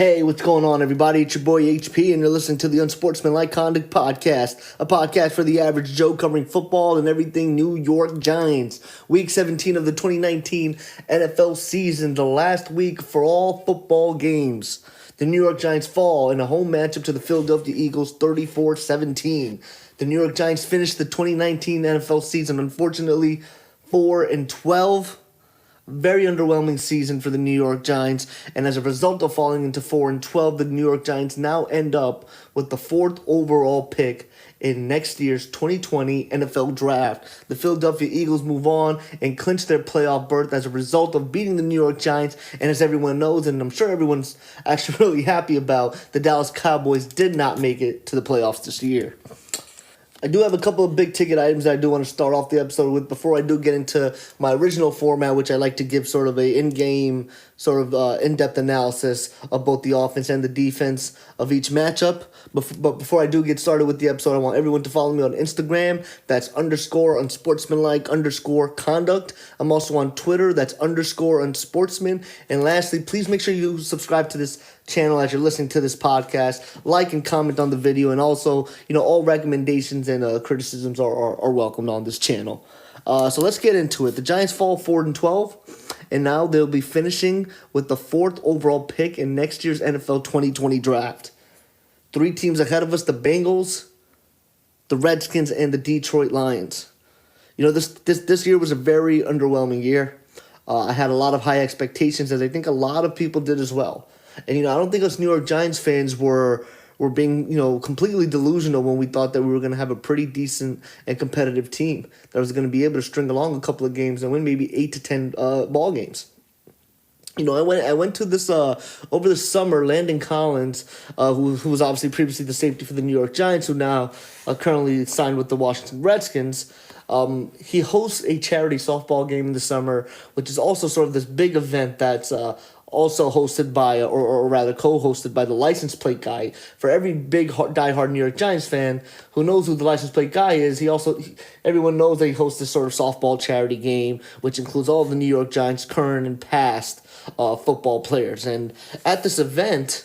Hey, what's going on, everybody? It's your boy HP, and you're listening to the Unsportsmanlike Conduct Podcast, a podcast for the average Joe covering football and everything New York Giants. Week 17 of the 2019 NFL season, the last week for all football games. The New York Giants fall in a home matchup to the Philadelphia Eagles 34-17. The New York Giants finished the 2019 NFL season, unfortunately, 4-12. Very underwhelming season for the New York Giants, and as a result of falling into 4-12, the New York Giants now end up with the 4th overall pick in next year's 2020 NFL Draft. The Philadelphia Eagles move on and clinch their playoff berth as a result of beating the New York Giants, and as everyone knows, and I'm sure everyone's actually really happy about, the Dallas Cowboys did not make it to the playoffs this year. I do have a couple of big-ticket items that I do want to start off the episode with before I do get into my original format, which I like to give sort of a in-game, sort of in-depth analysis of both the offense and the defense of each matchup. But before I do get started with the episode, I want everyone to follow me on Instagram. That's _unsportsmanlike_conduct. I'm also on Twitter. That's _unsportsman. And lastly, please make sure you subscribe to this channel as you're listening to this podcast. Like and comment on the video, and also, all recommendations and criticisms are welcomed on this channel. So let's get into it. The Giants fall 4-12, and now they'll be finishing with the 4th overall pick in next year's NFL 2020 draft. 3 teams ahead of us: the Bengals, the Redskins, and the Detroit Lions. This year was a very underwhelming year. I had a lot of high expectations, as I think a lot of people did as well. And, I don't think us New York Giants fans were being, completely delusional when we thought that we were going to have a pretty decent and competitive team that was going to be able to string along a couple of games and win maybe 8 to 10 ball games. I went to this over the summer. Landon Collins, who was obviously previously the safety for the New York Giants, who now currently signed with the Washington Redskins. He hosts a charity softball game in the summer, which is also sort of this big event that's also hosted by, or rather co-hosted by, the license plate guy. For every big diehard New York Giants fan who knows who the license plate guy is, everyone knows that he hosts this sort of softball charity game, which includes all of the New York Giants' current and past football players. And at this event,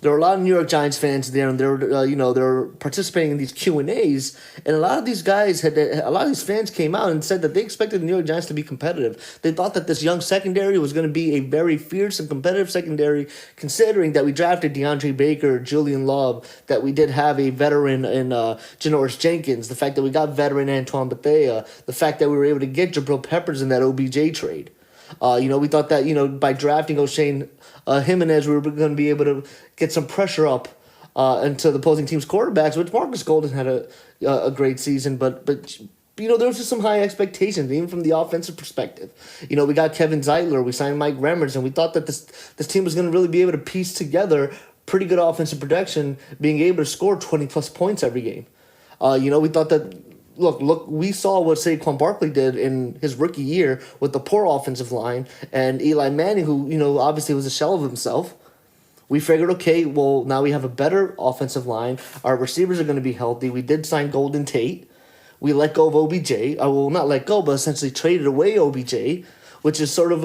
there were a lot of New York Giants fans there, and they're participating in these Q&As, and a lot of these fans came out and said that they expected the New York Giants to be competitive. They thought that this young secondary was going to be a very fierce and competitive secondary, considering that we drafted DeAndre Baker, Julian Love, that we did have a veteran in Janoris Jenkins, the fact that we got veteran Antoine Bethea, the fact that we were able to get Jabril Peppers in that OBJ trade. We thought that, by drafting O'Shane Jimenez, we were going to be able to get some pressure up into the opposing team's quarterbacks, which Marcus Golden had a great season, but there was just some high expectations, even from the offensive perspective. We got Kevin Zeitler, we signed Mike Remmers, and we thought that this team was going to really be able to piece together pretty good offensive production, being able to score 20-plus points every game. We thought that, Look, we saw what Saquon Barkley did in his rookie year with the poor offensive line, and Eli Manning, who, obviously was a shell of himself. We figured, okay, well, now we have a better offensive line. Our receivers are going to be healthy. We did sign Golden Tate. We let go of OBJ. Not let go, but essentially traded away OBJ, which is sort of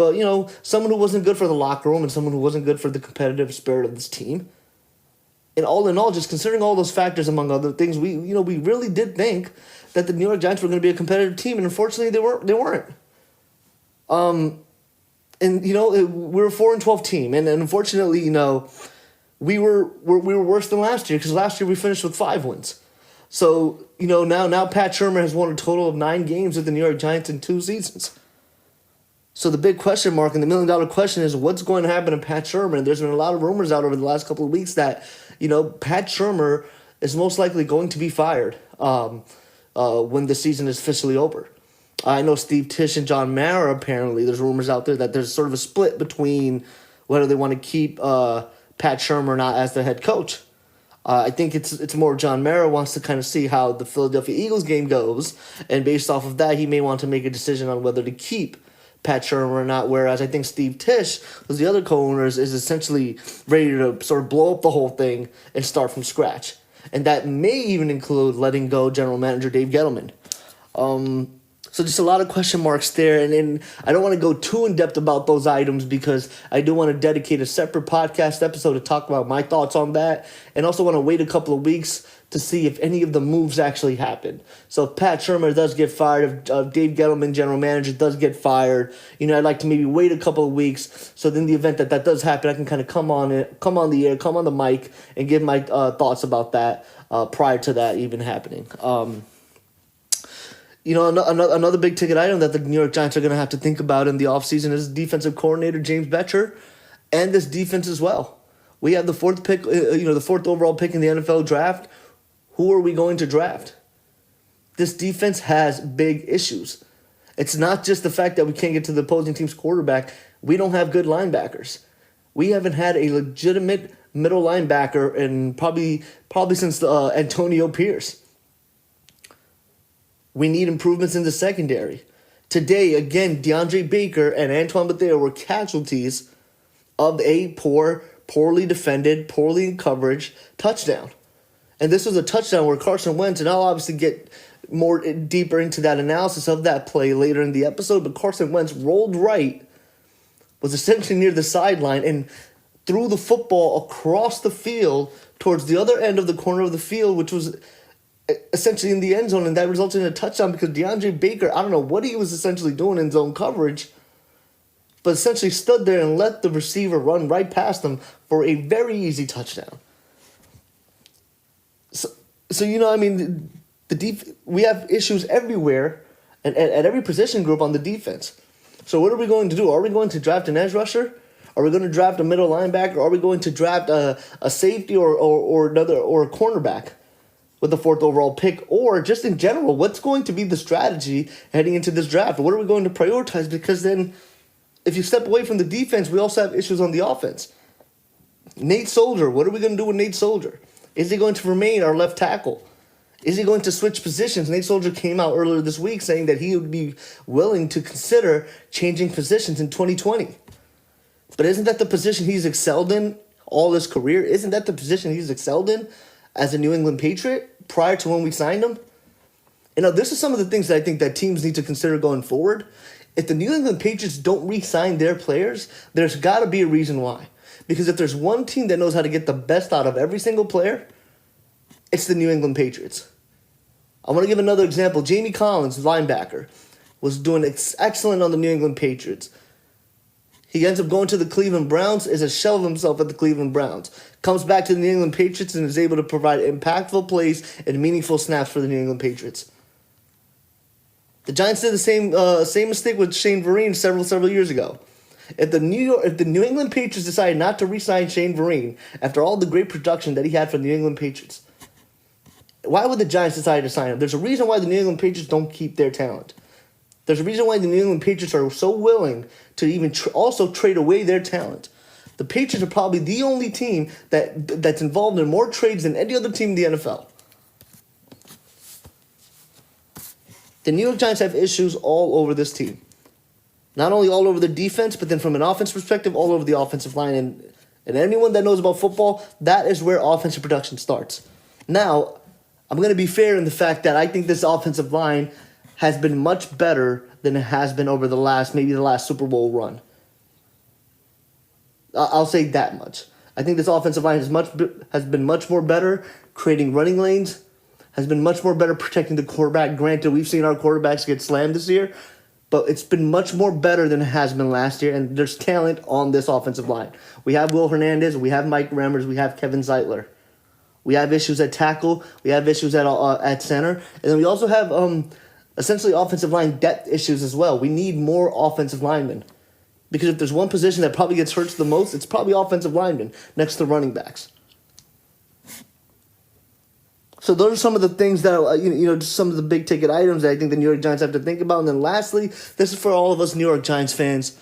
someone who wasn't good for the locker room and someone who wasn't good for the competitive spirit of this team. And all in all, just considering all those factors, among other things, we really did think that the New York Giants were going to be a competitive team, and unfortunately, they weren't. We were a 4-12 team, and unfortunately, we were worse than last year, because last year we finished with 5 wins. So now Pat Shurmur has won a total of 9 games with the New York Giants in 2 seasons. So the big question mark and the $1 million question is, what's going to happen to Pat Shurmur? And there's been a lot of rumors out over the last couple of weeks that Pat Shurmur is most likely going to be fired when the season is officially over. I know Steve Tisch and John Mara, apparently, there's rumors out there that there's sort of a split between whether they want to keep Pat Shurmur or not as the head coach. I think it's more John Mara wants to kind of see how the Philadelphia Eagles game goes, and based off of that, he may want to make a decision on whether to keep Pat Shurmur or not, whereas I think Steve Tisch, who's the other co-owners, is essentially ready to sort of blow up the whole thing and start from scratch. And that may even include letting go general manager Dave Gettleman. So just a lot of question marks there, and I don't want to go too in-depth about those items because I do want to dedicate a separate podcast episode to talk about my thoughts on that, and also want to wait a couple of weeks to see if any of the moves actually happen. So if Pat Shurmur does get fired, if Dave Gettleman, general manager, does get fired, I'd like to maybe wait a couple of weeks so in the event that does happen, I can kind of come on the air, come on the mic, and give my thoughts about that prior to that even happening. Another big ticket item that the New York Giants are going to have to think about in the offseason is defensive coordinator James Bettcher and this defense as well. We have the fourth pick, the fourth overall pick in the NFL draft. Who are we going to draft? This defense has big issues. It's not just the fact that we can't get to the opposing team's quarterback. We don't have good linebackers. We haven't had a legitimate middle linebacker in probably since Antonio Pierce. We need improvements in the secondary. Today, again, DeAndre Baker and Antoine Bethea were casualties of a poorly defended, poorly in coverage touchdown. And this was a touchdown where Carson Wentz, and I'll obviously get more deeper into that analysis of that play later in the episode, but Carson Wentz rolled right, was essentially near the sideline, and threw the football across the field towards the other end of the corner of the field, which was essentially in the end zone, and that resulted in a touchdown because DeAndre Baker, I don't know what he was essentially doing in zone coverage, but essentially stood there and let the receiver run right past him for a very easy touchdown. So we have issues everywhere and at every position group on the defense. So what are we going to do? Are we going to draft an edge rusher? Are we going to draft a middle linebacker? Are we going to draft a safety or a cornerback with the fourth overall pick? Or just in general, what's going to be the strategy heading into this draft? What are we going to prioritize? Because then if you step away from the defense, we also have issues on the offense. Nate Soldier, what are we going to do with Nate Soldier? Is he going to remain our left tackle? Is he going to switch positions? Nate Soldier came out earlier this week saying that he would be willing to consider changing positions in 2020. But isn't that the position he's excelled in all his career? Isn't that the position he's excelled in as a New England Patriot prior to when we signed him? This is some of the things that I think that teams need to consider going forward. If the New England Patriots don't re-sign their players, there's got to be a reason why. Because if there's one team that knows how to get the best out of every single player, it's the New England Patriots. I want to give another example. Jamie Collins, linebacker, was doing excellent on the New England Patriots. He ends up going to the Cleveland Browns, is a shell of himself at the Cleveland Browns. Comes back to the New England Patriots and is able to provide impactful plays and meaningful snaps for the New England Patriots. The Giants did the same mistake with Shane Vereen several years ago. If the New England Patriots decided not to re-sign Shane Vereen after all the great production that he had for the New England Patriots, why would the Giants decide to sign him? There's a reason why the New England Patriots don't keep their talent. There's a reason why the New England Patriots are so willing to even also trade away their talent. The Patriots are probably the only team that's involved in more trades than any other team in the NFL. The New York Giants have issues all over this team. Not only all over the defense, but then from an offense perspective, all over the offensive line. And anyone that knows about football, that is where offensive production starts. Now, I'm going to be fair in the fact that I think this offensive line has been much better than it has been over the last Super Bowl run. I'll say that much. I think this offensive line has been much more better creating running lanes, has been much more better protecting the quarterback. Granted, we've seen our quarterbacks get slammed this year, but it's been much more better than it has been last year, and there's talent on this offensive line. We have Will Hernandez, we have Mike Remmers, we have Kevin Zeitler. We have issues at tackle, we have issues at center, and then we also have essentially offensive line depth issues as well. We need more offensive linemen. Because if there's one position that probably gets hurt the most, it's probably offensive linemen next to running backs. So those are some of the things that, just some of the big ticket items that I think the New York Giants have to think about. And then lastly, this is for all of us New York Giants fans.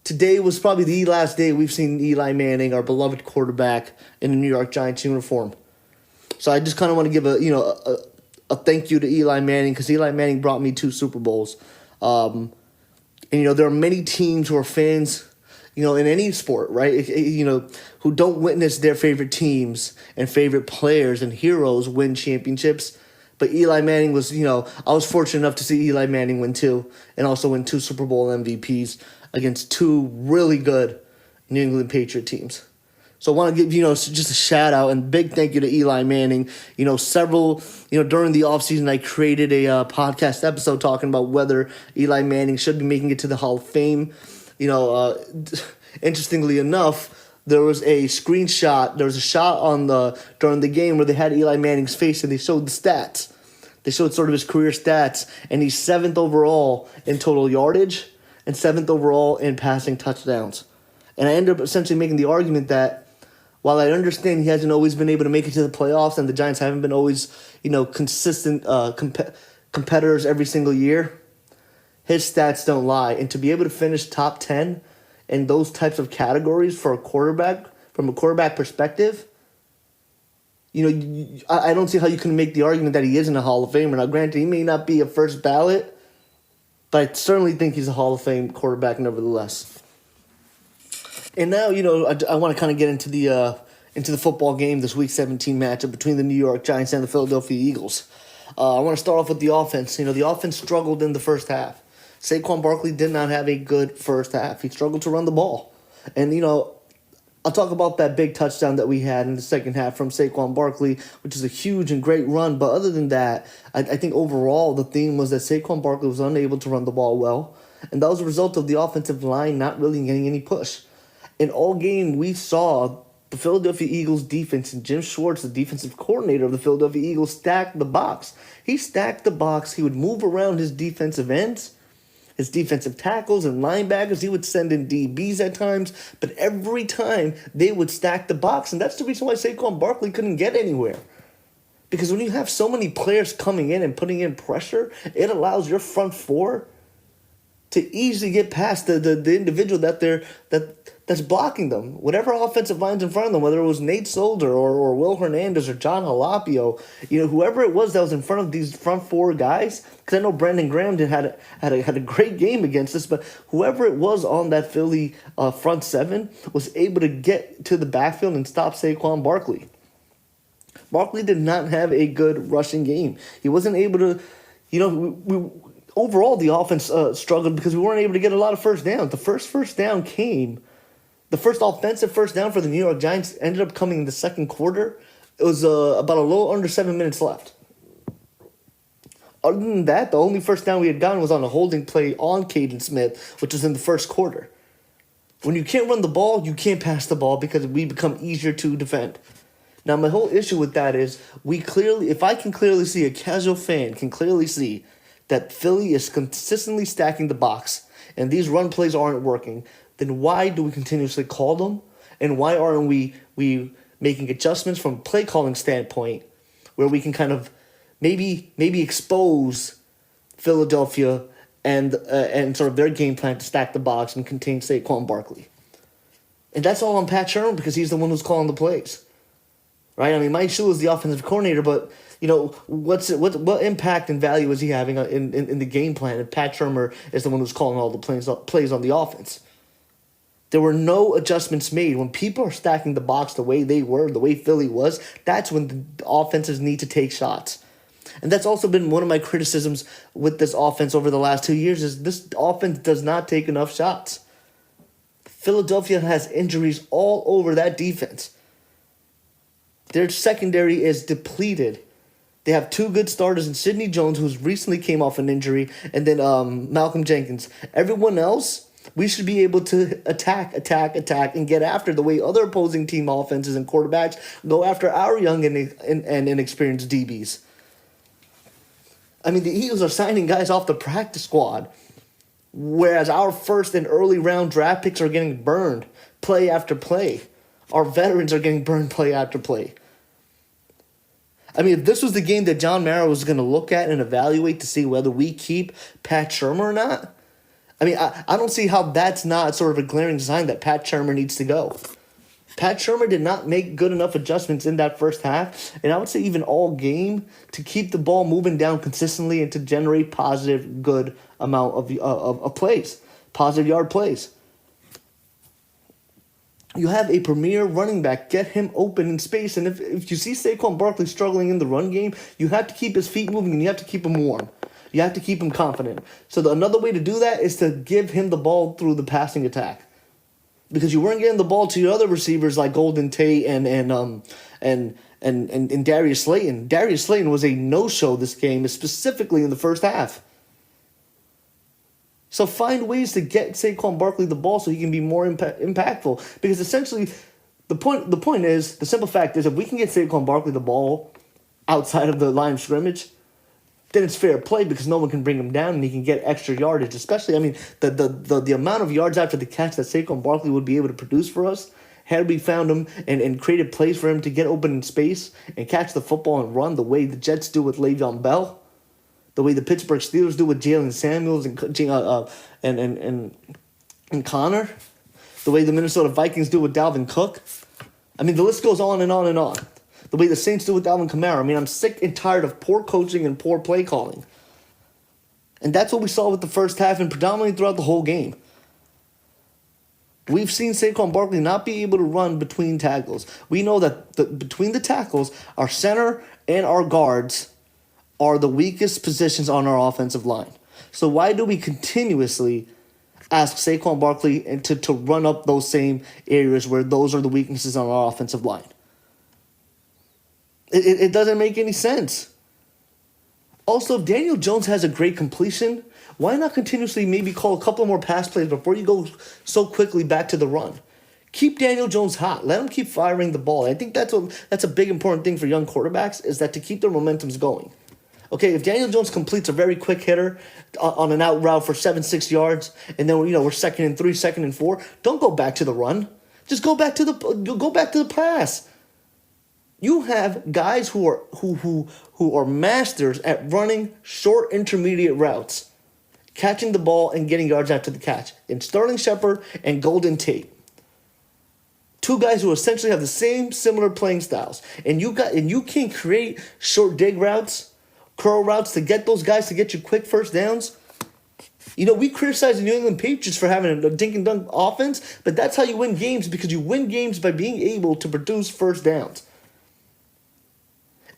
Today was probably the last day we've seen Eli Manning, our beloved quarterback, in a New York Giants uniform. So I just kind of want to give a thank you to Eli Manning, because Eli Manning brought me 2 Super Bowls. And, there are many teams who are fans, in any sport, right? Who don't witness their favorite teams and favorite players and heroes win championships. But Eli Manning was, I was fortunate enough to see Eli Manning win 2 and also win 2 Super Bowl MVPs against 2 really good New England Patriot teams. So I want to give, just a shout out and big thank you to Eli Manning. During the offseason, I created a podcast episode talking about whether Eli Manning should be making it to the Hall of Fame. Interestingly enough, there was a shot during the game where they had Eli Manning's face and they showed the stats. They showed sort of his career stats, and he's 7th overall in total yardage and 7th overall in passing touchdowns. And I ended up essentially making the argument that while I understand he hasn't always been able to make it to the playoffs and the Giants haven't been always, consistent competitors every single year, his stats don't lie. And to be able to finish top 10 in those types of categories for a quarterback, from a quarterback perspective, I don't see how you can make the argument that he isn't a Hall of Famer. Now, granted, he may not be a first ballot, but I certainly think he's a Hall of Fame quarterback nevertheless. And now, I want to kind of get into the football game, this Week 17 matchup between the New York Giants and the Philadelphia Eagles. I want to start off with the offense. The offense struggled in the first half. Saquon Barkley did not have a good first half. He struggled to run the ball. And, I'll talk about that big touchdown that we had in the second half from Saquon Barkley, which is a huge and great run. But other than that, I think overall the theme was that Saquon Barkley was unable to run the ball well. And that was a result of the offensive line not really getting any push. In all game, we saw the Philadelphia Eagles defense and Jim Schwartz, the defensive coordinator of the Philadelphia Eagles, stacked the box. He stacked the box. He would move around his defensive ends, his defensive tackles and linebackers. He would send in DBs at times, but every time they would stack the box. And that's the reason why Saquon Barkley couldn't get anywhere. Because when you have so many players coming in and putting in pressure, it allows your front four to easily get past the individual that's blocking them. Whatever offensive line's in front of them, whether it was Nate Solder or Will Hernandez or John Halapio, whoever it was that was in front of these front four guys, because I know Brandon Graham had a great game against us, but whoever it was on that Philly front seven was able to get to the backfield and stop Saquon Barkley. Barkley did not have a good rushing game. He wasn't able to, overall, the offense struggled because we weren't able to get a lot of first downs. The first offensive first down for the New York Giants ended up coming in the second quarter. It was about a little under 7 minutes left. Other than that, the only first down we had gotten was on a holding play on Caden Smith, which was in the first quarter. When you can't run the ball, you can't pass the ball because we become easier to defend. Now, my whole issue with that is if I can clearly see, a casual fan can clearly see that Philly is consistently stacking the box and these run plays aren't working, then why do we continuously call them? And why aren't we making adjustments from a play calling standpoint where we can kind of maybe expose Philadelphia and sort of their game plan to stack the box and contain Saquon Barkley? And that's all on Pat Shurmur because he's the one who's calling the plays. Right? I mean, Mike Shula is the offensive coordinator, but what impact and value is he having in the game plan? And Pat Shurmur is the one who's calling all the plays on the offense. There were no adjustments made. When people are stacking the box the way they were, the way Philly was, that's when the offenses need to take shots. And that's also been one of my criticisms with this offense over the last 2 years is this offense does not take enough shots. Philadelphia has injuries all over that defense. Their secondary is depleted. They have 2 good starters in Sidney Jones, who's recently came off an injury, and then Malcolm Jenkins. Everyone else, we should be able to attack, and get after the way other opposing team offenses and quarterbacks go after our young and inexperienced DBs. I mean, the Eagles are signing guys off the practice squad, whereas our first and early round draft picks are getting burned play after play. Our veterans are getting burned play after play. I mean, if this was the game that John Mara was going to look at and evaluate to see whether we keep Pat Shurmur or not, I mean, I don't see how that's not sort of a glaring sign that Pat Shurmur needs to go. Pat Shurmur did not make good enough adjustments in that first half, and I would say even all game, to keep the ball moving down consistently and to generate positive, good amount of plays, positive yard plays. You have a premier running back. Get him open in space. And if you see Saquon Barkley struggling in the run game, you have to keep his feet moving and you have to keep him warm. You have to keep him confident. So another way to do that is to give him the ball through the passing attack. Because you weren't getting the ball to your other receivers like Golden Tate and Darius Slayton. Darius Slayton was a no-show this game, specifically in the first half. So find ways to get Saquon Barkley the ball so he can be more impactful. Because essentially, the simple fact is, if we can get Saquon Barkley the ball outside of the line of scrimmage, then it's fair play because no one can bring him down and he can get extra yardage. Especially, the amount of yards after the catch that Saquon Barkley would be able to produce for us, had we found him and created plays for him to get open in space and catch the football and run the way the Jets do with Le'Veon Bell, the way the Pittsburgh Steelers do with Jalen Samuels and Connor, the way the Minnesota Vikings do with Dalvin Cook. The list goes on and on and on. The way the Saints do with Alvin Kamara. I'm sick and tired of poor coaching and poor play calling. And that's what we saw with the first half and predominantly throughout the whole game. We've seen Saquon Barkley not be able to run between tackles. We know that between the tackles, our center and our guards are the weakest positions on our offensive line. So why do we continuously ask Saquon Barkley to run up those same areas where those are the weaknesses on our offensive line? It doesn't make any sense. Also, if Daniel Jones has a great completion, why not continuously maybe call a couple more pass plays before you go so quickly back to the run? Keep Daniel Jones hot. Let him keep firing the ball. I think that's a big important thing for young quarterbacks, is that to keep their momentums going. Okay, if Daniel Jones completes a very quick hitter on an out route for 7-6 yards, and then we're 2nd and 3, 2nd and 4, don't go back to the run. Just go back to the pass. You have guys who are masters at running short intermediate routes, catching the ball and getting yards after the catch. In Sterling Shepard and Golden Tate. Two guys who essentially have the same similar playing styles. And you can create short dig routes, curl routes to get those guys to get you quick first downs. We criticize the New England Patriots for having a dink and dunk offense, but that's how you win games, because you win games by being able to produce first downs.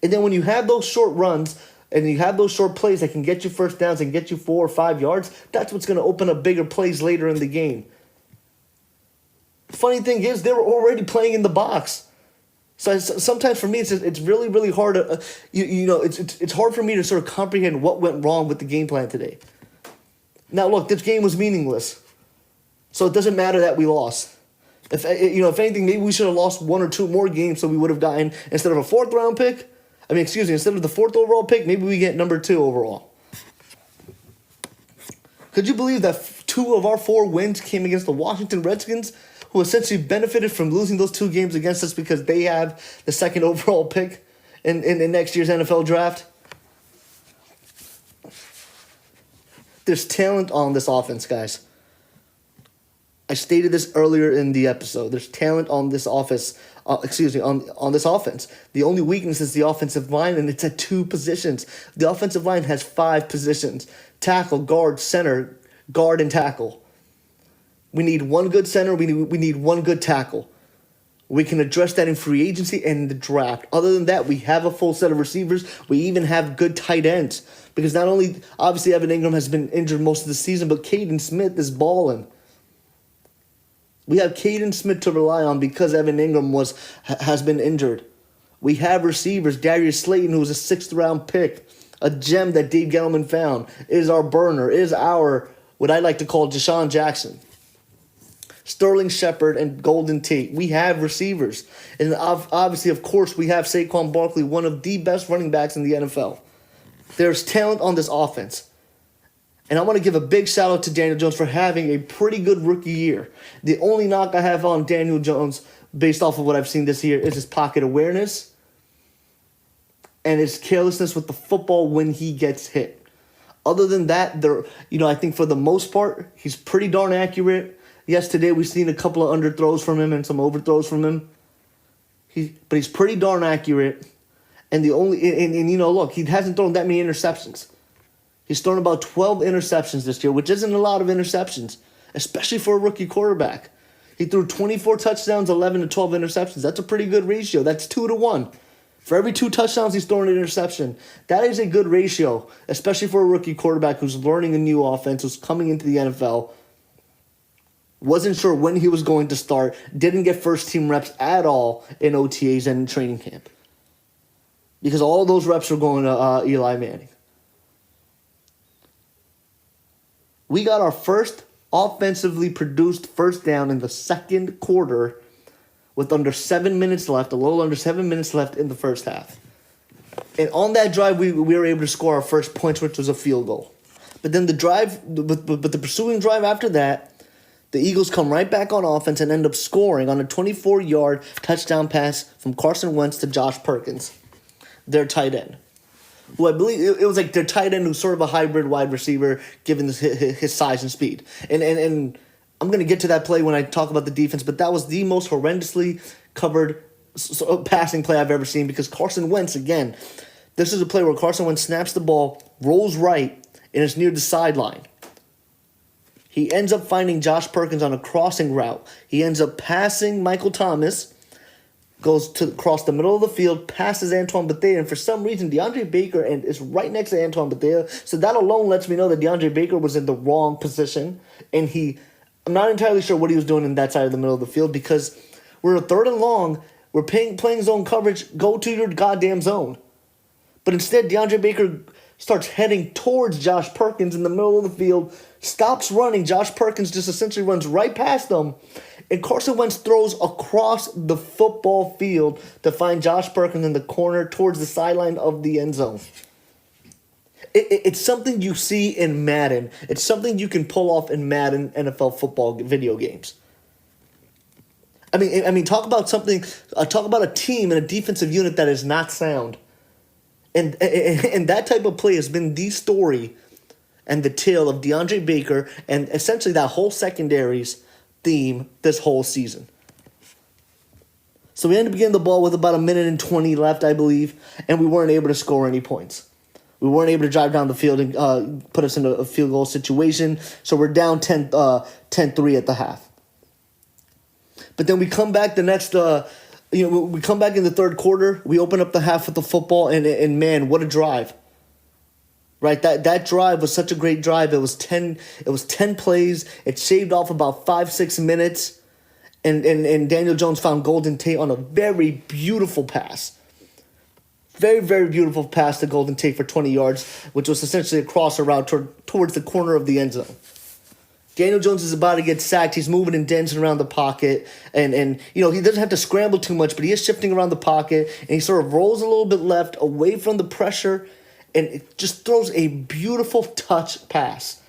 And then when you have those short runs and you have those short plays that can get you first downs and get you 4 or 5 yards, that's what's going to open up bigger plays later in the game. Funny thing is, they were already playing in the box. So sometimes for me, it's really, really hard. It's hard for me to sort of comprehend what went wrong with the game plan today. Now, look, this game was meaningless. So it doesn't matter that we lost. If anything, maybe we should have lost 1 or 2 more games so we would have gotten, instead of a 4th round pick, instead of the 4th overall pick, maybe we get number 2 overall. Could you believe that 2 of our 4 wins came against the Washington Redskins, who essentially benefited from losing those 2 games against us because they have the 2nd overall pick in next year's NFL draft? There's talent on this offense, guys. I stated this earlier in the episode. There's talent on this on this offense. The only weakness is the offensive line, and it's at 2 positions. The offensive line has 5 positions: tackle, guard, center, guard, and tackle. We need 1 good center. We need 1 good tackle. We can address that in free agency and in the draft. Other than that, we have a full set of receivers. We even have good tight ends. Because not only, obviously, Evan Ingram has been injured most of the season, but Caden Smith is balling. We have Caden Smith to rely on because Evan Ingram has been injured. We have receivers. Darius Slayton, who was a 6th round pick, a gem that Dave Gettleman found, is our burner, is our, what I like to call, Deshaun Jackson. Sterling Shepard and Golden Tate. We have receivers. And obviously, of course, we have Saquon Barkley, one of the best running backs in the NFL. There's talent on this offense. And I want to give a big shout out to Daniel Jones for having a pretty good rookie year. The only knock I have on Daniel Jones, based off of what I've seen this year, is his pocket awareness and his carelessness with the football when he gets hit. Other than that, I think for the most part, he's pretty darn accurate. Yes, today we've seen a couple of underthrows from him and some overthrows from him. But he's pretty darn accurate. And look, he hasn't thrown that many interceptions. He's thrown about 12 interceptions this year, which isn't a lot of interceptions, especially for a rookie quarterback. He threw 24 touchdowns, 11 to 12 interceptions. That's a pretty good ratio. That's 2-1. For every 2 touchdowns, he's throwing an interception. That is a good ratio, especially for a rookie quarterback who's learning a new offense, who's coming into the NFL. Wasn't sure when he was going to start. Didn't get first-team reps at all in OTAs and in training camp. Because all those reps were going to Eli Manning. We got our first offensively produced first down in the second quarter with under 7 minutes left, a little under 7 minutes left in the first half. And on that drive, we were able to score our first points, which was a field goal. But then the pursuing drive after that, the Eagles come right back on offense and end up scoring on a 24-yard touchdown pass from Carson Wentz to Josh Perkins, their tight end, who I believe it was like their tight end who's sort of a hybrid wide receiver given his size and speed. And I'm going to get to that play when I talk about the defense, but that was the most horrendously covered passing play I've ever seen because Carson Wentz, again, this is a play where Carson Wentz snaps the ball, rolls right, and it's near the sideline. He ends up finding Josh Perkins on a crossing route. He ends up passing Michael Thomas, goes to across the middle of the field, passes Antoine Bethea, and for some reason, DeAndre Baker is right next to Antoine Bethea. So that alone lets me know that DeAndre Baker was in the wrong position, and I'm not entirely sure what he was doing in that side of the middle of the field because we're a 3rd and long, we're playing zone coverage, go to your goddamn zone. But instead, DeAndre Baker starts heading towards Josh Perkins in the middle of the field, stops running. Josh Perkins just essentially runs right past them. And Carson Wentz throws across the football field to find Josh Perkins in the corner towards the sideline of the end zone. It's something you see in Madden. It's something you can pull off in Madden NFL football video games. I mean, talk about a team and a defensive unit that is not sound. And that type of play has been the story and the tale of DeAndre Baker and essentially that whole secondary's theme this whole season. So we ended up getting the ball with about 1:20 left, I believe, and we weren't able to score any points. We weren't able to drive down the field and put us in a field goal situation, so we're down 10-3 at the half. But then we come back the next, we come back in the third quarter. We open up the half with the football, and man, what a drive! Right, that drive was such a great drive. It was 10 plays. It shaved off about 5-6 minutes, and Daniel Jones found Golden Tate on a very beautiful pass. Very, very beautiful pass to Golden Tate for 20 yards, which was essentially a crosser route towards the corner of the end zone. Daniel Jones is about to get sacked. He's moving and dancing around the pocket. And he doesn't have to scramble too much, but he is shifting around the pocket. And he sort of rolls a little bit left away from the pressure. And it just throws a beautiful touch pass.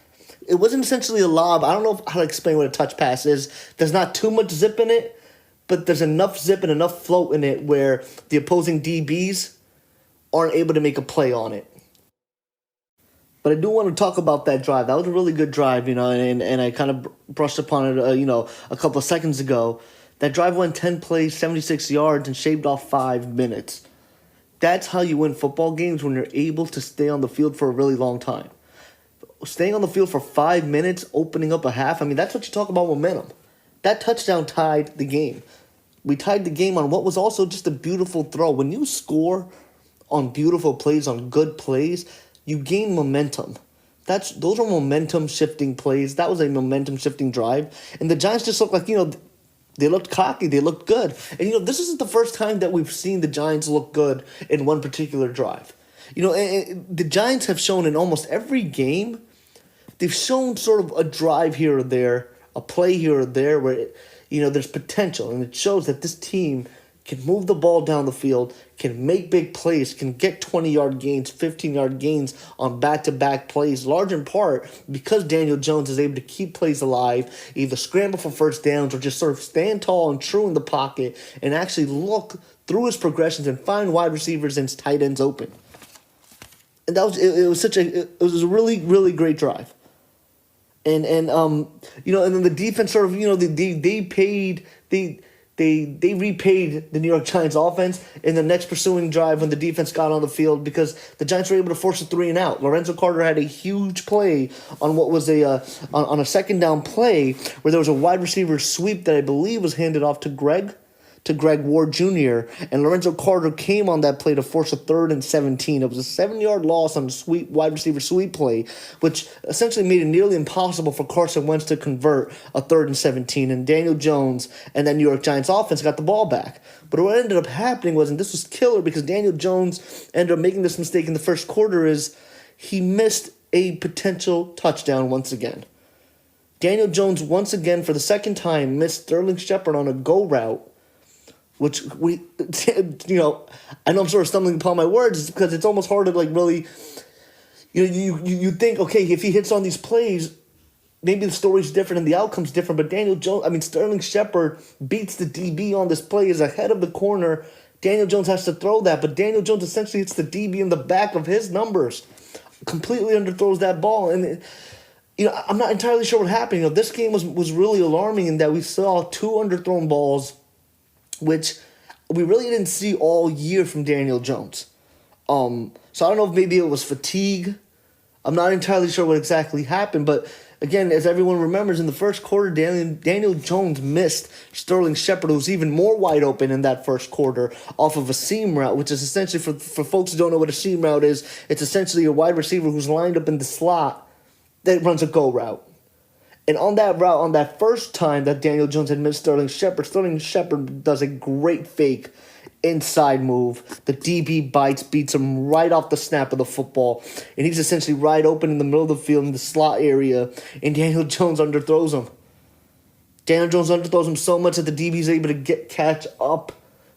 It wasn't essentially a lob. I don't know how to explain what a touch pass is. There's not too much zip in it, but there's enough zip and enough float in it where the opposing DBs aren't able to make a play on it. But I do want to talk about that drive. That was a really good drive, and I kind of brushed upon it, a couple of seconds ago. That drive went 10 plays, 76 yards, and shaved off 5 minutes. That's how you win football games, when you're able to stay on the field for a really long time. Staying on the field for 5 minutes, opening up a half, that's what you talk about momentum. That touchdown tied the game. We tied the game on what was also just a beautiful throw. When you score on beautiful plays, on good plays, you gain momentum. Those are momentum-shifting plays. That was a momentum-shifting drive. And the Giants just looked like, they looked cocky. They looked good. And, this isn't the first time that we've seen the Giants look good in one particular drive. The Giants have shown in almost every game, they've shown sort of a drive here or there, a play here or there where, there's potential. And it shows that this team can move the ball down the field, can make big plays, can get 20-yard gains, 15-yard gains on back-to-back plays, large in part because Daniel Jones is able to keep plays alive, either scramble for first downs or just sort of stand tall and true in the pocket and actually look through his progressions and find wide receivers and tight ends open. And that was it was a really, really great drive. And then the defense sort of, they they repaid the New York Giants offense in the next pursuing drive when the defense got on the field because the Giants were able to force a 3-and-out. Lorenzo Carter had a huge play on what was on a second down play where there was a wide receiver sweep that I believe was handed off to Greg Ward Jr., and Lorenzo Carter came on that play to force a 3rd and 17. It was a 7-yard loss on a wide receiver sweep play, which essentially made it nearly impossible for Carson Wentz to convert a 3rd and 17, and Daniel Jones and that New York Giants offense got the ball back. But what ended up happening was, and this was killer because Daniel Jones ended up making this mistake in the first quarter, is he missed a potential touchdown once again. Daniel Jones once again, for the second time, missed Sterling Shepard on a go route, which I know I'm sort of stumbling upon my words because it's almost hard to really, you think, okay, if he hits on these plays, maybe the story's different and the outcome's different. But Sterling Shepard beats the DB on this play, is ahead of the corner. Daniel Jones has to throw that, but Daniel Jones essentially hits the DB in the back of his numbers, completely underthrows that ball, and I'm not entirely sure what happened. This game was really alarming in that we saw 2 underthrown balls, which we really didn't see all year from Daniel Jones. So I don't know if maybe it was fatigue. I'm not entirely sure what exactly happened, but again, as everyone remembers, in the first quarter, Daniel Jones missed Sterling Shepard, who was even more wide open in that first quarter off of a seam route, which is essentially, for folks who don't know what a seam route is, it's essentially a wide receiver who's lined up in the slot that runs a go route. And on that route, on that first time that Daniel Jones had missed Sterling Shepard does a great fake inside move. The DB beats him right off the snap of the football, and he's essentially right open in the middle of the field in the slot area, and Daniel Jones underthrows him. Daniel Jones underthrows him so much that the DB is able to catch up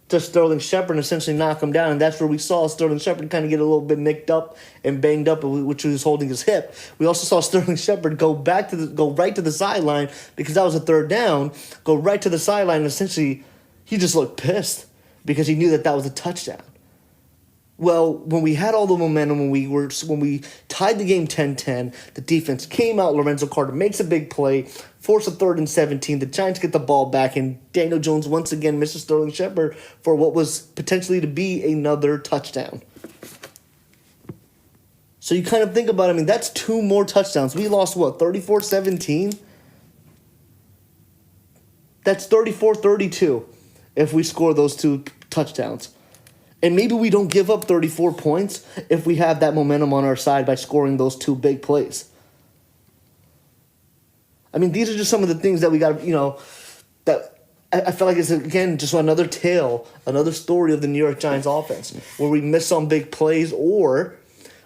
to Sterling Shepard and essentially knock him down, and that's where we saw Sterling Shepard kind of get a little bit nicked up and banged up, which was holding his hip. We also saw Sterling Shepard go right to the sideline because that was a 3rd down, go right to the sideline, and essentially he just looked pissed because he knew that was a touchdown. Well, when we had all the momentum, when we tied the game 10-10, the defense came out, Lorenzo Carter makes a big play, force a 3rd and 17, the Giants get the ball back, and Daniel Jones once again misses Sterling Shepard for what was potentially to be another touchdown. So you kind of think about it, that's 2 more touchdowns. We lost, 34-17? That's 34-32 if we score those 2 touchdowns. And maybe we don't give up 34 points if we have that momentum on our side by scoring those 2 big plays. These are just some of the things that we got to, that I feel like it's, again, just another tale, another story of the New York Giants offense, where we miss on big plays or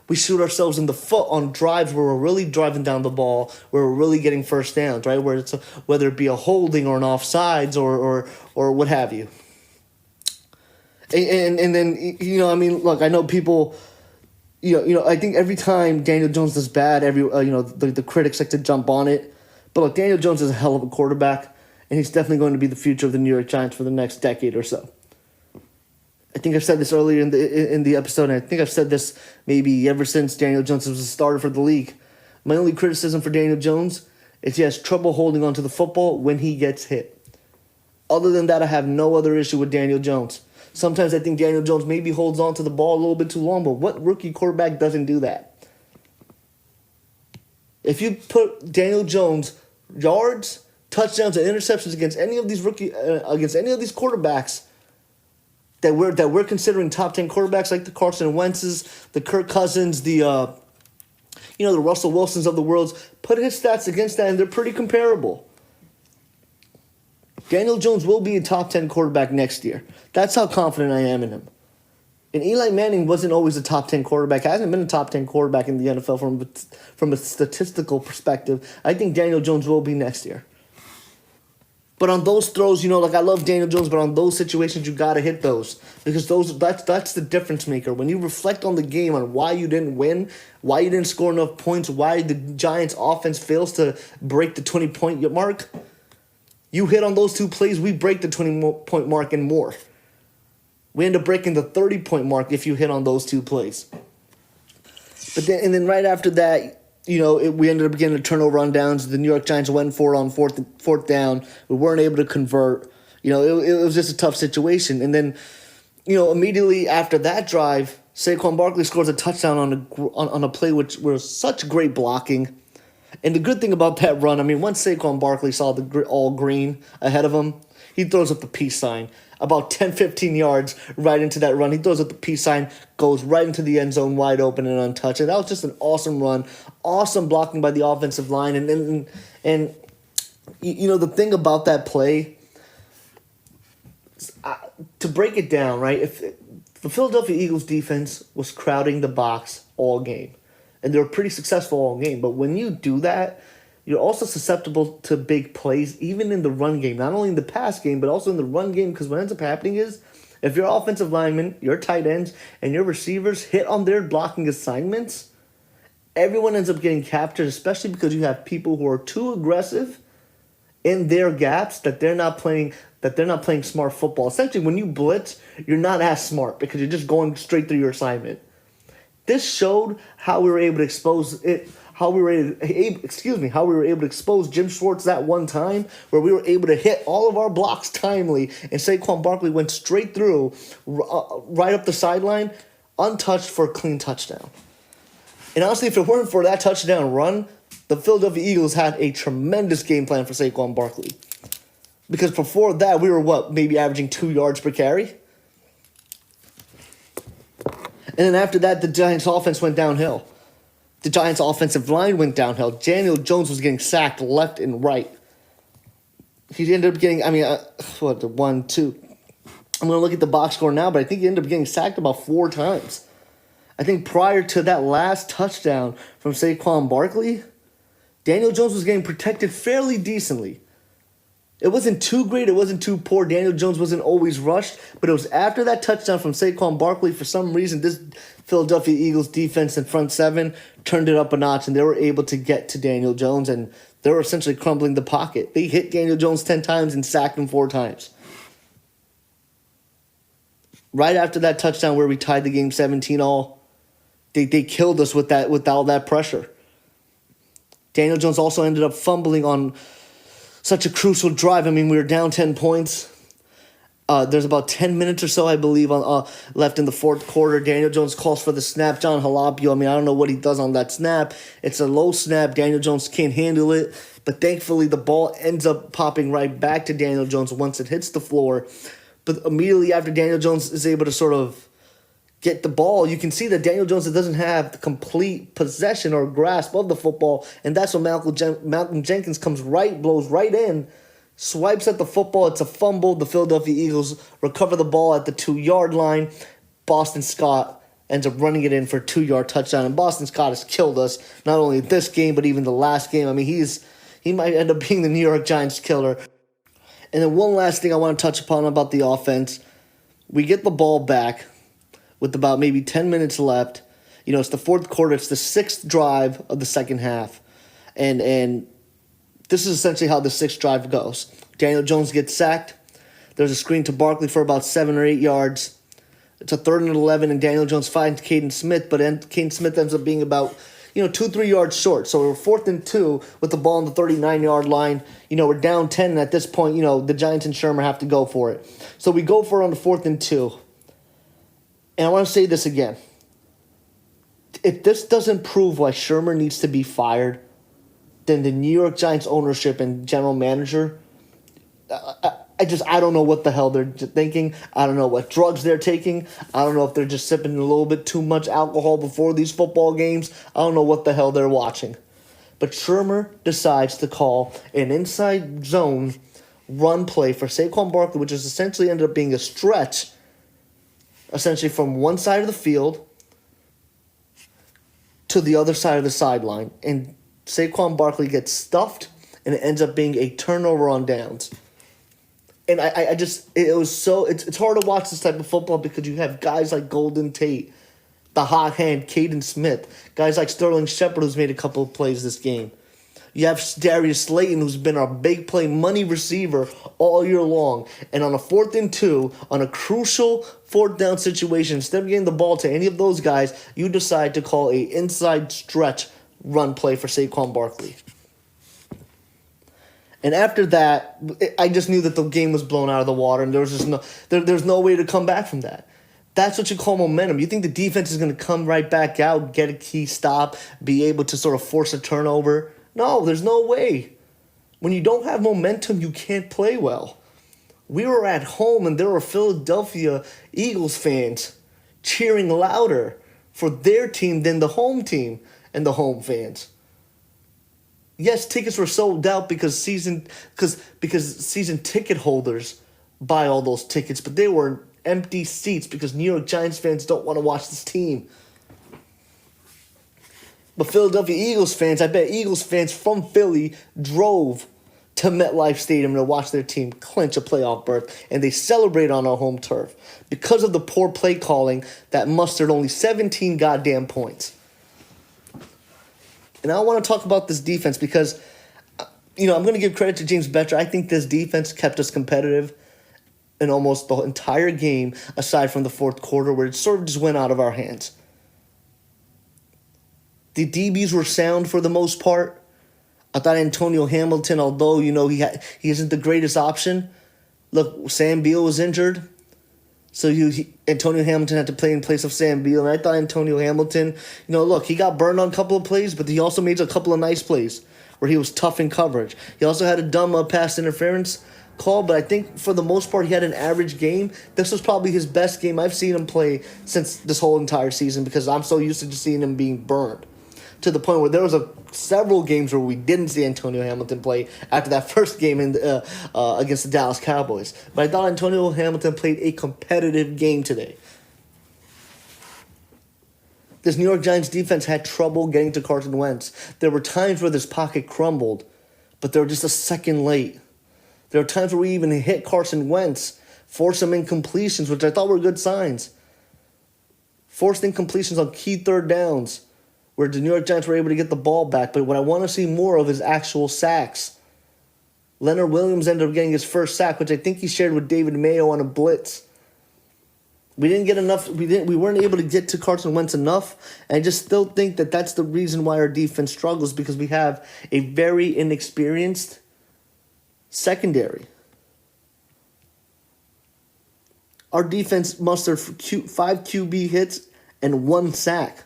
we shoot ourselves in the foot on drives where we're really driving down the ball, where we're really getting first downs, right? Where it's whether it be a holding or an offsides or what have you. And then, look, I know people, I think every time Daniel Jones does bad, the critics like to jump on it. But look, Daniel Jones is a hell of a quarterback, and he's definitely going to be the future of the New York Giants for the next decade or so. I think I've said this earlier in the episode, and I think I've said this maybe ever since Daniel Jones was a starter for the league. My only criticism for Daniel Jones is he has trouble holding onto the football when he gets hit. Other than that, I have no other issue with Daniel Jones. Sometimes I think Daniel Jones maybe holds on to the ball a little bit too long, but what rookie quarterback doesn't do that? If you put Daniel Jones yards, touchdowns, and interceptions against any of these quarterbacks that we're considering top 10 quarterbacks, like the Carson Wentz's, the Kirk Cousins, the Russell Wilsons of the world, put his stats against that, and they're pretty comparable. Daniel Jones will be a top 10 quarterback next year. That's how confident I am in him. And Eli Manning wasn't always a top 10 quarterback. Hasn't been a top 10 quarterback in the NFL from a statistical perspective. I think Daniel Jones will be next year. But on those throws, I love Daniel Jones, but on those situations, you got to hit those. Because that's the difference maker. When you reflect on the game, on why you didn't win, why you didn't score enough points, why the Giants' offense fails to break the 20-point mark, you hit on those 2 plays, we break the 20-point mark and more. We end up breaking the 30-point mark if you hit on those 2 plays. But then right after that, we ended up getting a turnover on downs. The New York Giants went for it on fourth down. We weren't able to convert. It was just a tough situation. And then, immediately after that drive, Saquon Barkley scores a touchdown on a play which was such great blocking. And the good thing about that run, once Saquon Barkley saw the all green ahead of him, he throws up the peace sign. About 10, 15 yards right into that run. He throws up the peace sign, goes right into the end zone wide open and untouched. And that was just an awesome run. Awesome blocking by the offensive line. And the thing about that play, to break it down, right, if the Philadelphia Eagles defense was crowding the box all game, and they were pretty successful all game, but when you do that, you're also susceptible to big plays, even in the run game. Not only in the pass game, but also in the run game, because what ends up happening is, if your offensive linemen, your tight ends, and your receivers hit on their blocking assignments, everyone ends up getting captured, especially because you have people who are too aggressive in their gaps that they're not playing smart football. Essentially, when you blitz, you're not as smart because you're just going straight through your assignment. This showed how we were able to expose it. How we were able to expose Jim Schwartz that one time, where we were able to hit all of our blocks timely, and Saquon Barkley went straight through, right up the sideline, untouched for a clean touchdown. And honestly, if it weren't for that touchdown run, the Philadelphia Eagles had a tremendous game plan for Saquon Barkley. Because before that, we were, maybe averaging 2 yards per carry? And then after that, the Giants' offense went downhill. The Giants' offensive line went downhill. Daniel Jones was getting sacked left and right. He ended up getting, 1, 2. I'm going to look at the box score now, but I think he ended up getting sacked about 4 times. I think prior to that last touchdown from Saquon Barkley, Daniel Jones was getting protected fairly decently. It wasn't too great. It wasn't too poor. Daniel Jones wasn't always rushed. But it was after that touchdown from Saquon Barkley, for some reason, this Philadelphia Eagles defense in front seven turned it up a notch, and they were able to get to Daniel Jones, and they were essentially crumbling the pocket. They hit Daniel Jones 10 times and sacked him 4 times. Right after that touchdown where we tied the game 17-all, they killed us with all that pressure. Daniel Jones also ended up fumbling on such a crucial drive. We were down 10 points. There's about 10 minutes or so, I believe, left in the fourth quarter. Daniel Jones calls for the snap. John Halapio, I don't know what he does on that snap. It's a low snap. Daniel Jones can't handle it. But thankfully, the ball ends up popping right back to Daniel Jones once it hits the floor. But immediately after Daniel Jones is able to sort of get the ball, you can see that Daniel Jones doesn't have the complete possession or grasp of the football, and that's when Malcolm Jenkins blows right in, swipes at the football. It's a fumble. The Philadelphia Eagles recover the ball at the 2-yard line. Boston Scott ends up running it in for a 2-yard touchdown, and Boston Scott has killed us, not only this game, but even the last game. He might end up being the New York Giants killer. And then one last thing I want to touch upon about the offense. We get the ball back with about maybe 10 minutes left. It's the fourth quarter. It's the 6th drive of the second half. And this is essentially how the 6th drive goes. Daniel Jones gets sacked. There's a screen to Barkley for about 7 or 8 yards. It's a 3rd and 11, and Daniel Jones finds Caden Smith, but Caden Smith ends up being about 2-3 yards short. So we're 4th and 2 with the ball on the 39-yard line. We're down 10, and at this point, the Giants and Shurmur have to go for it. So we go for it on the 4th and 2. And I want to say this again. If this doesn't prove why Shurmur needs to be fired, then the New York Giants ownership and general manager, I don't know what the hell they're thinking. I don't know what drugs they're taking. I don't know if they're just sipping a little bit too much alcohol before these football games. I don't know what the hell they're watching. But Shurmur decides to call an inside zone run play for Saquon Barkley, which is essentially ended up being a stretch, essentially from one side of the field to the other side of the sideline. And Saquon Barkley gets stuffed, and it ends up being a turnover on downs. And it's hard to watch this type of football because you have guys like Golden Tate, the hot hand, Caden Smith, guys like Sterling Shepard, who's made a couple of plays this game. You have Darius Slayton, who's been our big play money receiver all year long. And on a 4th and 2, on a crucial 4th down situation, instead of getting the ball to any of those guys, you decide to call a inside stretch run play for Saquon Barkley. And after that, I just knew that the game was blown out of the water, and there was just there's no way to come back from that. That's what you call momentum. You think the defense is going to come right back out, get a key stop, be able to sort of force a turnover? No, there's no way. When you don't have momentum, you can't play well. We were at home, and there were Philadelphia Eagles fans cheering louder for their team than the home team and the home fans. Yes, tickets were sold out because season ticket holders buy all those tickets, but they were empty seats because New York Giants fans don't want to watch this team. But Philadelphia Eagles fans, I bet Eagles fans from Philly drove to MetLife Stadium to watch their team clinch a playoff berth, and they celebrate on our home turf because of the poor play calling that mustered only 17 goddamn points. And I want to talk about this defense because, I'm going to give credit to James Bettcher. I think this defense kept us competitive in almost the entire game, aside from the fourth quarter, where it sort of just went out of our hands. The DBs were sound for the most part. I thought Antonio Hamilton, although, he isn't the greatest option. Look, Sam Beal was injured. So Antonio Hamilton had to play in place of Sam Beal. And I thought Antonio Hamilton, he got burned on a couple of plays, but he also made a couple of nice plays where he was tough in coverage. He also had a dumb pass interference call, but I think for the most part he had an average game. This was probably his best game I've seen him play since this whole entire season because I'm so used to just seeing him being burned. To the point where there was several games where we didn't see Antonio Hamilton play after that first game against the Dallas Cowboys. But I thought Antonio Hamilton played a competitive game today. This New York Giants defense had trouble getting to Carson Wentz. There were times where this pocket crumbled, but they were just a second late. There were times where we even hit Carson Wentz, forced some incompletions, which I thought were good signs. Forced incompletions on key third downs, where the New York Giants were able to get the ball back. But what I want to see more of is actual sacks. Leonard Williams ended up getting his first sack, which I think he shared with David Mayo on a blitz. We didn't get enough. We weren't able to get to Carson Wentz enough. And I just still think that that's the reason why our defense struggles, because we have a very inexperienced secondary. Our defense mustered 5 QB hits and 1 sack.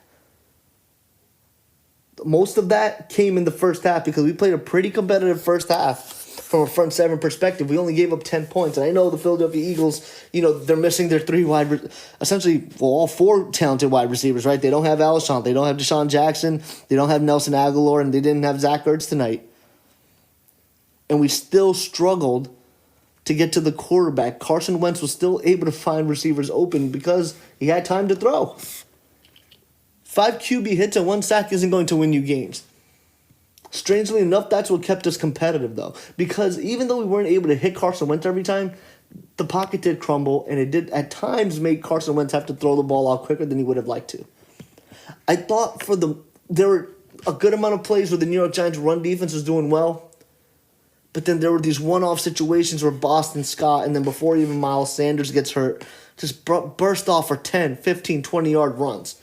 Most of that came in the first half because we played a pretty competitive first half from a front seven perspective. We only gave up 10 points. And I know the Philadelphia Eagles, they're missing their all 4 talented wide receivers, right? They don't have Alshon. They don't have Deshaun Jackson. They don't have Nelson Aguilar. And they didn't have Zach Ertz tonight. And we still struggled to get to the quarterback. Carson Wentz was still able to find receivers open because he had time to throw. 5 QB hits and 1 sack isn't going to win you games. Strangely enough, that's what kept us competitive, though. Because even though we weren't able to hit Carson Wentz every time, the pocket did crumble, and it did at times make Carson Wentz have to throw the ball out quicker than he would have liked to. I thought there were a good amount of plays where the New York Giants' run defense was doing well. But then there were these one-off situations where Boston Scott, and then before even Miles Sanders gets hurt, just burst off for 10, 15, 20-yard runs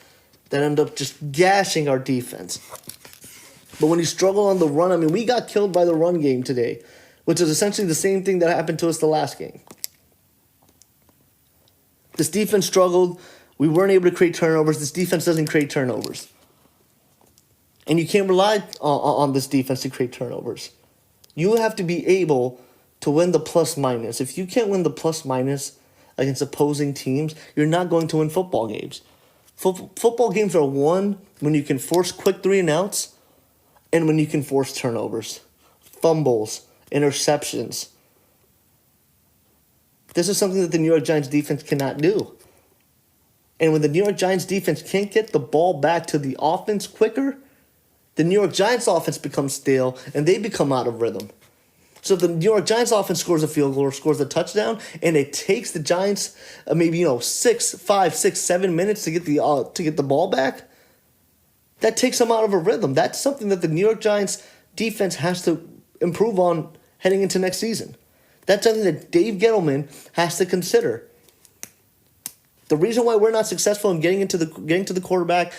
that end up just gashing our defense. But when you struggle on the run, we got killed by the run game today, which is essentially the same thing that happened to us the last game. This defense struggled. We weren't able to create turnovers. This defense doesn't create turnovers. And you can't rely on this defense to create turnovers. You have to be able to win the plus-minus. If you can't win the plus-minus against opposing teams, you're not going to win football games. Football games are won when you can force quick 3-and-outs and when you can force turnovers, fumbles, interceptions. This is something that the New York Giants defense cannot do. And when the New York Giants defense can't get the ball back to the offense quicker, the New York Giants offense becomes stale and they become out of rhythm. So if the New York Giants offense scores a field goal or scores a touchdown, and it takes the Giants maybe 5, 6, 7 minutes to get the ball back, that takes them out of a rhythm. That's something that the New York Giants defense has to improve on heading into next season. That's something that Dave Gettleman has to consider. The reason why we're not successful in getting to the quarterback,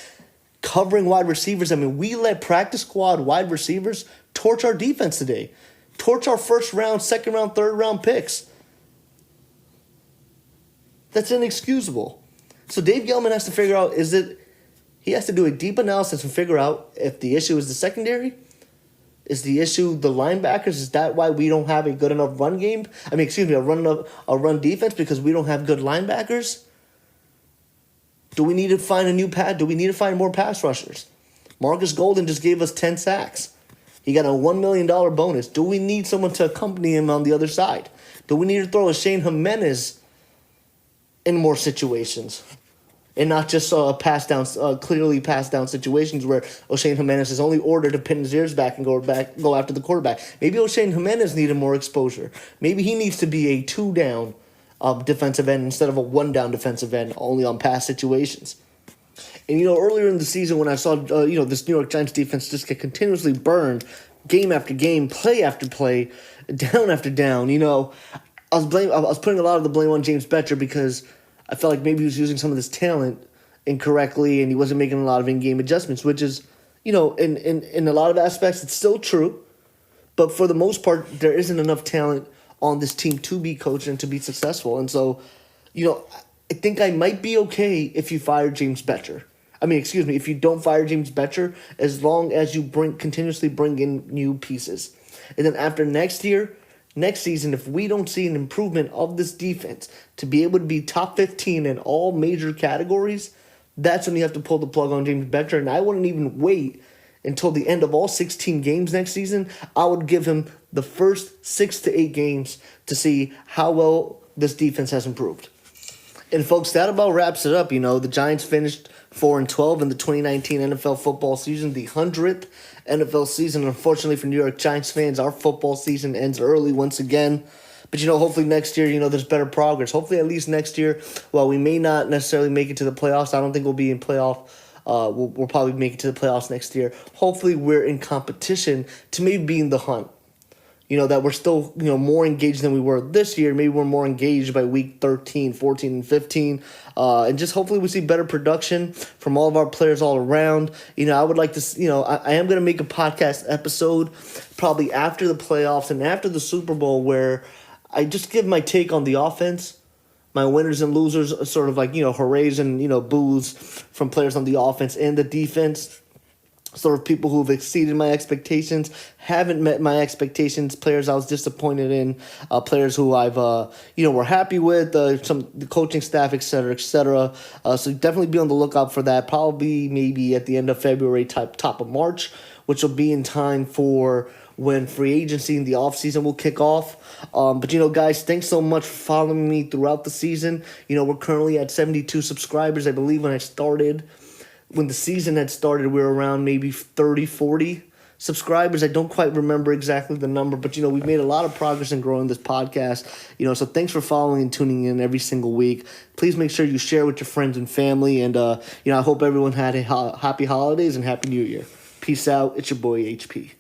covering wide receivers, we let practice squad wide receivers torch our defense today. torch our first round, second round, third round picks. That's inexcusable. So Dave Gettleman has to figure out, he has to do a deep analysis and figure out if the issue is the secondary. Is the issue the linebackers? Is that why we don't have a good enough run game? A run defense because we don't have good linebackers? Do we need to find a new pad? Do we need to find more pass rushers? Marcus Golden just gave us 10 sacks. He got a $1 million bonus. Do we need someone to accompany him on the other side? Do we need to throw a Shane Jimenez in more situations? And not just clearly pass down situations where O'Shane Jimenez is only ordered to pin his ears back and go after the quarterback. Maybe O'Shane Jimenez needed more exposure. Maybe he needs to be a 2-down defensive end instead of a 1-down defensive end, only on pass situations. And, earlier in the season when I saw, this New York Giants defense just get continuously burned, game after game, play after play, down after down, I was putting a lot of the blame on James Bettcher because I felt like maybe he was using some of this talent incorrectly and he wasn't making a lot of in-game adjustments, which is, in a lot of aspects, it's still true. But for the most part, there isn't enough talent on this team to be coached and to be successful. And so, I think I might be okay if you fire James Bettcher. If you don't fire James Bettcher, as long as you continuously bring in new pieces. And then after next season, if we don't see an improvement of this defense to be able to be top 15 in all major categories, that's when you have to pull the plug on James Bettcher. And I wouldn't even wait until the end of all 16 games next season. I would give him the first 6 to 8 games to see how well this defense has improved. And folks, that about wraps it up. The Giants finished 4-12 in the 2019 NFL football season, the 100th NFL season. Unfortunately for New York Giants fans, our football season ends early once again. But, hopefully next year, there's better progress. Hopefully at least next year, while we may not necessarily make it to the playoffs, I don't think we'll be in playoff. We'll probably make it to the playoffs next year. Hopefully we're in competition to maybe be in the hunt. That we're still, more engaged than we were this year. Maybe we're more engaged by week 13, 14, and 15. And just hopefully we see better production from all of our players all around. I would like to, I am going to make a podcast episode probably after the playoffs and after the Super Bowl where I just give my take on the offense. My winners and losers, sort of like, hoorays and, boos from players on the offense and the defense. Sort of people who have exceeded my expectations, haven't met my expectations, players I was disappointed in, players who I've, were happy with, the coaching staff, et cetera, et cetera. So definitely be on the lookout for that, probably maybe at the end of February, top of March, which will be in time for when free agency in the offseason will kick off. But, guys, thanks so much for following me throughout the season. We're currently at 72 subscribers. I believe when the season had started, we were around maybe 30, 40 subscribers. I don't quite remember exactly the number, but, we've made a lot of progress in growing this podcast. So thanks for following and tuning in every single week. Please make sure you share with your friends and family. And, I hope everyone had a happy holidays and happy New Year. Peace out. It's your boy, HP.